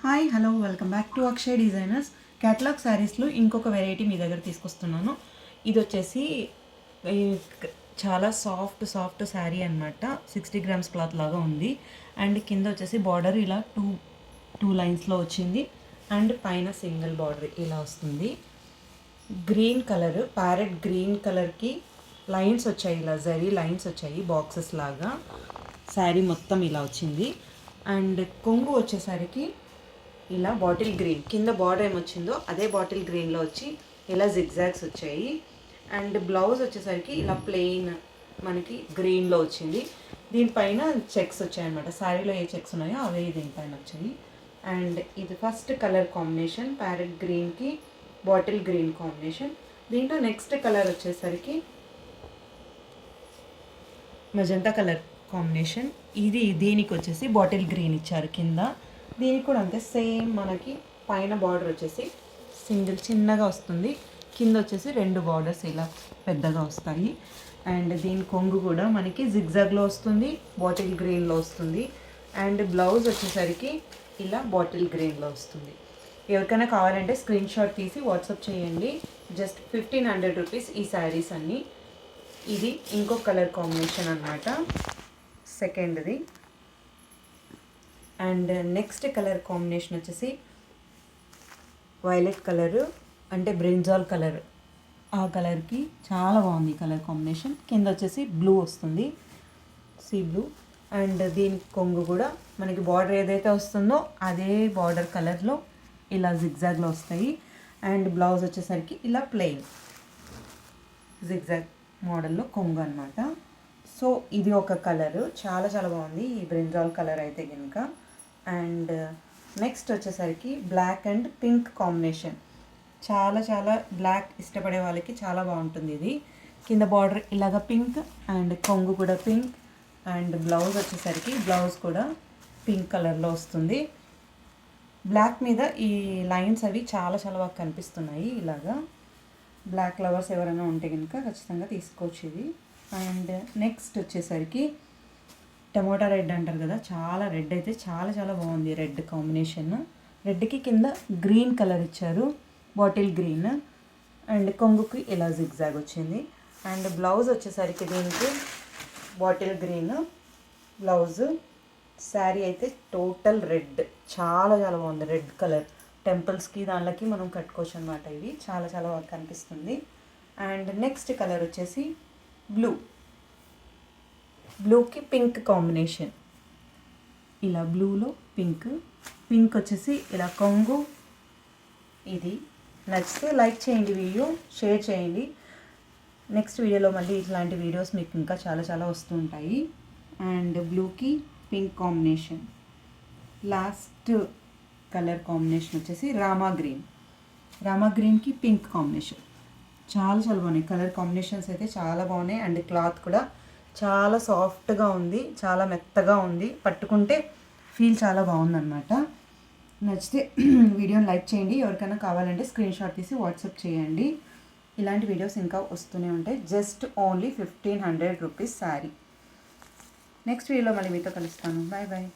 Hi hello welcome back to Akshay designers. Catalogue శారీస్లో ఇంకొక variety మీ దగ్గర తీసుకొస్తున్నాను. ఇది వచ్చేసి చాలా సాఫ్ట్ శారీ అనమాట. 60 గ్రామ్స్ క్లాత్ లాగా ఉంది. అండ్ కింద వచ్చేసి బార్డర్ ఇలా టూ లైన్స్లో వచ్చింది. అండ్ పైన సింగిల్ బార్డర్ ఇలా వస్తుంది. గ్రీన్ కలర్, ప్యారెట్ గ్రీన్ కలర్కి లైన్స్ వచ్చాయి, ఇలా జరీ లైన్స్ వచ్చాయి బాక్సెస్ లాగా. శారీ మొత్తం ఇలా వచ్చింది. అండ్ కొంగు వచ్చేసరికి ఇలా బాటిల్ గ్రీన్, కింద బార్డర్ ఏమొచ్చిందో అదే బాటిల్ గ్రీన్లో వచ్చి ఇలా జిగ్జాగ్స్ వచ్చాయి. అండ్ బ్లౌజ్ వచ్చేసరికి ఇలా ప్లెయిన్ మనకి గ్రీన్లో వచ్చింది. దీనిపైన చెక్స్ వచ్చాయన్నమాట. శారీలో ఏ చెక్స్ ఉన్నాయో అవే దీనిపైన వచ్చాయి. అండ్ ఇది ఫస్ట్ కలర్ కాంబినేషన్, ప్యారెట్ గ్రీన్కి బాటిల్ గ్రీన్ కాంబినేషన్. దీంట్లో నెక్స్ట్ కలర్ వచ్చేసరికి మజంతా కలర్ కాంబినేషన్. దీనికి వచ్చేసి బాటిల్ గ్రీన్ ఇచ్చారు కింద. దీనికి కూడా అంతే, సేమ్ మనకి పైన బార్డర్ వచ్చేసి సింగిల్ చిన్నగా వస్తుంది, కింద వచ్చేసి 2 బార్డర్స్ ఇలా పెద్దగా వస్తాయి. అండ్ దీని కొంగు కూడా మనకి జిగ్జాగ్లో వస్తుంది, బాటిల్ గ్రీన్లో వస్తుంది. అండ్ బ్లౌజ్ వచ్చేసరికి ఇలా బాటిల్ గ్రీన్లో వస్తుంది. ఎవరికైనా కావాలంటే స్క్రీన్ షాట్ తీసి వాట్సాప్ చేయండి. జస్ట్ 1500 రూపీస్ ఈ శారీస్ అన్నీ. ఇది ఇంకో కలర్ కాంబినేషన్ అన్నమాట, సెకండ్ది. అండ్ నెక్స్ట్ కలర్ కాంబినేషన్ వచ్చేసి వైలెట్ కలరు, అంటే బ్రింజాల్ కలర్. ఆ కలర్కి చాలా బాగుంది కలర్ కాంబినేషన్. కింద వచ్చేసి బ్లూ వస్తుంది, సీ బ్లూ. అండ్ దీని కొంగు కూడా మనకి బార్డర్ ఏదైతే వస్తుందో అదే బార్డర్ కలర్లో ఇలా జిగ్జాగ్లో వస్తాయి. అండ్ బ్లౌజ్ వచ్చేసరికి ఇలా ప్లెయిన్ జిగ్జాగ్ మోడల్లో కొంగు అనమాట. సో ఇది ఒక కలరు, చాలా బాగుంది ఈ బ్రింజాల్ కలర్ అయితే కనుక. అండ్ నెక్స్ట్ వచ్చేసరికి బ్లాక్ అండ్ పింక్ కాంబినేషన్. చాలా బ్లాక్ ఇష్టపడే వాళ్ళకి చాలా బాగుంటుంది ఇది. కింద బార్డర్ ఇలాగ పింక్ అండ్ కొంగు కూడా పింక్. అండ్ బ్లౌజ్ వచ్చేసరికి బ్లౌజ్ కూడా పింక్ కలర్లో వస్తుంది. బ్లాక్ మీద ఈ లైన్స్ అవి చాలా బాగా కనిపిస్తున్నాయి. ఇలాగా బ్లాక్ లవర్స్ ఎవరైనా ఉంటే కనుక ఖచ్చితంగా తీసుకోవచ్చు ఇది. అండ్ నెక్స్ట్ వచ్చేసరికి టమోటా రెడ్ అంటారు కదా, చాలా రెడ్ అయితే చాలా బాగుంది రెడ్ కాంబినేషన్. రెడ్కి కింద గ్రీన్ కలర్ ఇచ్చారు, బాటిల్ గ్రీన్. అండ్ కొంగుకి ఇలా జిగ్జాగ్ వచ్చింది. అండ్ బ్లౌజ్ వచ్చేసరికి దీనికి బాటిల్ గ్రీన్ బ్లౌజ్. శారీ అయితే టోటల్ రెడ్, చాలా బాగుంది రెడ్ కలర్. టెంపుల్స్కి దానిలోకి మనం కట్టుకోవచ్చు అనమాట. ఇవి చాలా బాగా కనిపిస్తుంది. అండ్ నెక్స్ట్ కలర్ వచ్చేసి బ్లూకి పింక్ కాంబినేషన్. ఇలా బ్లూలో పింక్ వచ్చేసి ఇలా కొంగు. ఇది నచ్చితే లైక్ చేయండి, వీడియో షేర్ చేయండి. నెక్స్ట్ వీడియోలో మళ్ళీ ఇట్లాంటి వీడియోస్ మీకు ఇంకా చాలా వస్తూ ఉంటాయి. అండ్ బ్లూకి pink combination. Last colour combination వచ్చేసి రామా గ్రీన్కి పింక్ కాంబినేషన్. చాలా బాగున్నాయి కలర్ కాంబినేషన్స్ అయితే, చాలా బాగున్నాయి. అండ్ క్లాత్ కూడా చాలా సాఫ్ట్గా ఉంది, చాలా మెత్తగా ఉంది. పట్టుకుంటే ఫీల్ చాలా బాగుందన్నమాట. నచ్చితే వీడియోని లైక్ చేయండి. ఎవరికైనా కావాలంటే స్క్రీన్ షాట్ తీసి వాట్సాప్ చేయండి. ఇలాంటి వీడియోస్ ఇంకా వస్తూనే ఉంటాయి. Just only 1500 rupees sari. Next వీడియోలో మళ్ళీ మీతో కలుస్తాను. బాయ్.